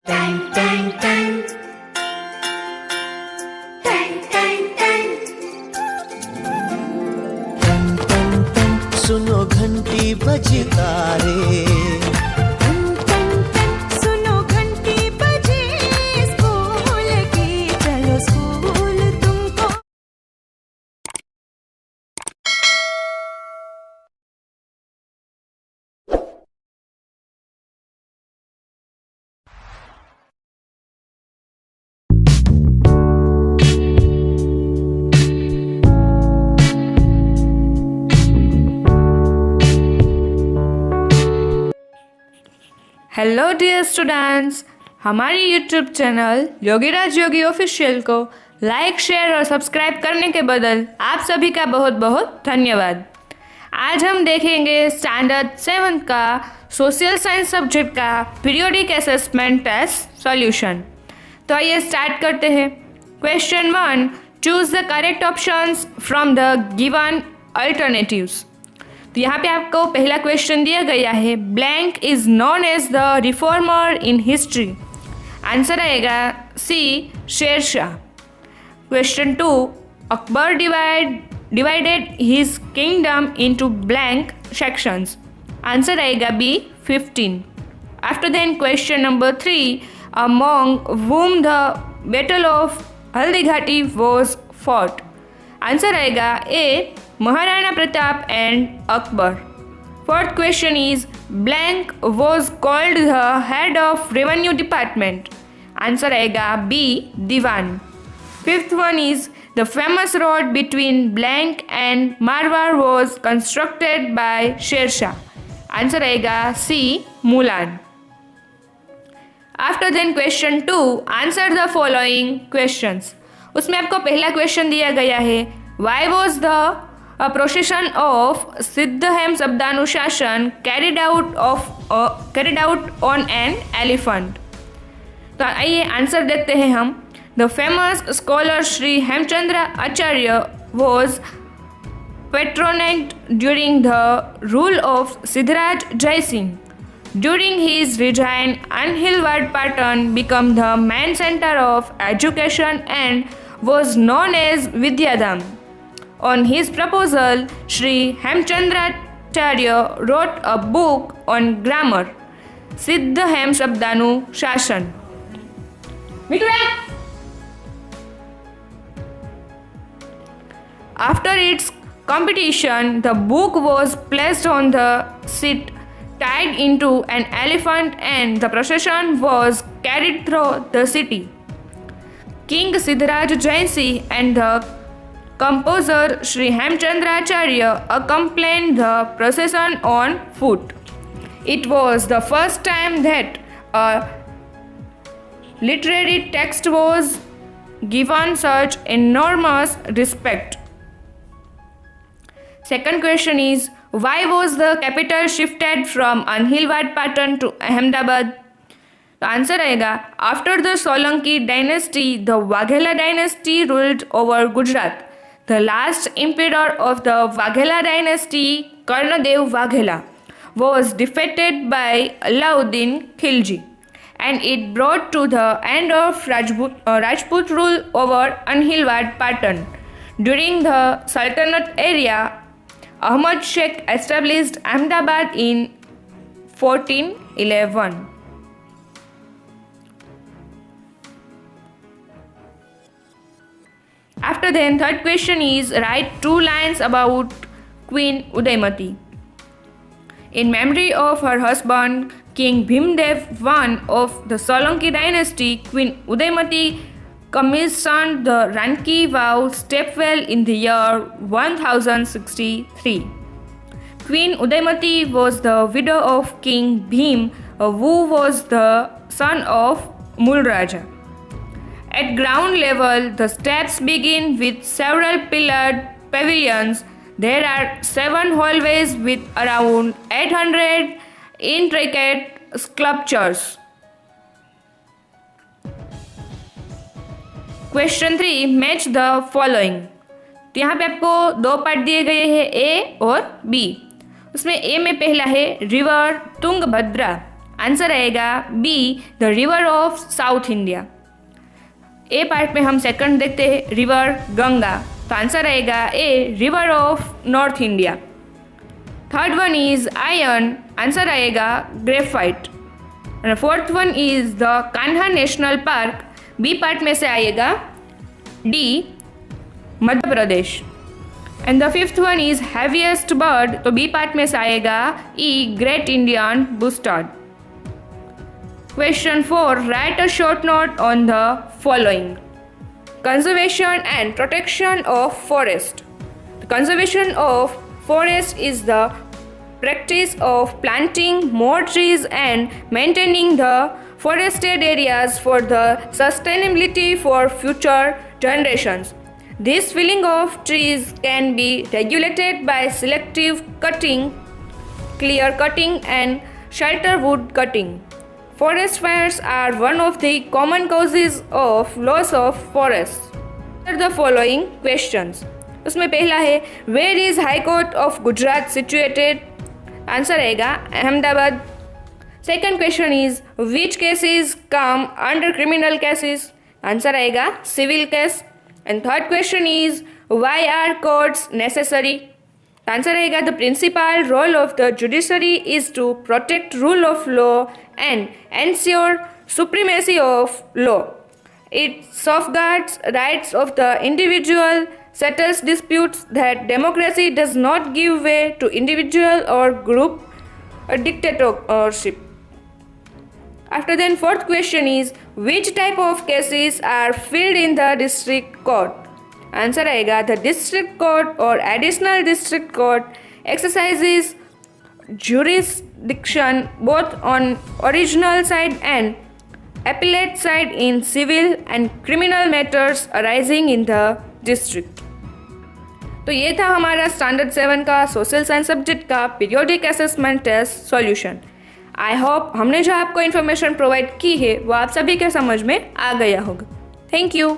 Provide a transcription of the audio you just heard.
Tang tang tang, tang tang tang, टन टन टन सुनो घंटी बजता रे टन टन टन सुनो घंटी बजे स्कूल की, चलो स्कूल तुमको। हेलो डियर स्टूडेंट्स, हमारी यूट्यूब चैनल योगीराज योगी ऑफिशियल को लाइक, शेयर और सब्सक्राइब करने के बदल आप सभी का बहुत बहुत धन्यवाद। आज हम देखेंगे स्टैंडर्ड 7 का सोशल साइंस सब्जेक्ट का पीरियोडिक असेसमेंट टेस्ट सॉल्यूशन। तो आइए स्टार्ट करते हैं। Question 1, choose the correct options from the given alternatives. तो यहाँ पे आपको पहला क्वेश्चन दिया गया है, blank is known as the reformer in history. Answer आएगा C, Shershah. Question 2, Akbar divided his kingdom into blank sections. Answer आएगा B, 15। After then question number 3, among whom the battle of Haldighati was fought. Answer आएगा A, Maharana Pratap and Akbar. Fourth question is, blank was called the head of revenue department. Answer आएगा B, Diwan. Fifth one is, the famous road between blank and Marwar was constructed by Shershah. Answer आएगा C, Multan. After then question 2, answer the following questions. उसमें आपको पहला question दिया गया है, why was the procession of Siddhahem Shabdanushasan carried out on an elephant। तो आइए answer देखते हैं हम। The famous scholar Shri Hemchandra Acharya was patronized during the rule of Siddharaj Jaisingh. During his reign, Anhilwad Patan became the main center of education and was known as Vidyadham. On his proposal, Sri Hemchandracharya wrote a book on grammar, Siddhahem Shabdanushashan. After its competition, the book was placed on the seat tied into an elephant and the procession was carried through the city. King Siddharaj Jaisingh and the composer Sri Hemchandracharya accompanied the procession on foot. It was the first time that a literary text was given such enormous respect. Second question is, why was the capital shifted from Anhilwad Patan to Ahmedabad? The answer आएगा, after the Solanki dynasty, the Waghela dynasty ruled over Gujarat. The last emperor of the Waghela dynasty, Karnadev Waghela, was defeated by Alauddin Khilji, and it brought to the end of Rajput rule over Anhilwad Patan. During the Sultanate era, Ahmad Sheikh established Ahmedabad in 1411. After then, third question is, write 2 lines about Queen Udaymati. In memory of her husband, King Bhimdev I of the Solanki dynasty, Queen Udaymati commissioned the Ranki Vow stepwell in the year 1063. Queen Udaymati was the widow of King Bhim, who was the son of Mulraja. At ground level, the steps begin with several pillared pavilions. There are 7 hallways with around 800 intricate sculptures. Question 3, match the following। तो यहाँ पे आपको 2 part दिए गए हैं, ए और B. उसमें ए में पहला है, रिवर तुंगभद्रा आंसर आएगा B, the river of south India. A part में हम सेकंड देखते हैं रिवर गंगा, तो आंसर आएगा A, river of north India. Third one is iron, answer आएगा graphite. And fourth one is the Kanha national park, B part में से आएगा D, Madhya Pradesh. And the fifth one is heaviest bird, तो B part में से आएगा E, great Indian bustard. Question 4. Write a short note on the following. Conservation and protection of forest. The conservation of forest is the practice of planting more trees and maintaining the forested areas for the sustainability for future generations. This felling of trees can be regulated by selective cutting, clear cutting and shelter wood cutting. Forest fires are one of the common causes of loss of forests. Answer the following questions. उसमें पहला है Where is High Court of Gujarat situated? Answer आएगा Ahmedabad. Second question is Which cases come under criminal cases? Answer आएगा civil case. And third question is Why are courts necessary? Answer आएगा the principal role of the judiciary is to protect rule of law and ensure supremacy of law. It safeguards rights of the individual, settles disputes that democracy does not give way to individual or group dictatorship. After then, fourth question is which type of cases are filed in the district court? Answer आएगा the district court और additional district court exercises jurisdiction both on original side and appellate side in civil and criminal matters arising in the district. तो ये था हमारा standard 7 का social science subject का periodic assessment test solution. I hope हमने जो आपको information provide की है वो आप सभी के समझ में आ गया होगा. Thank you.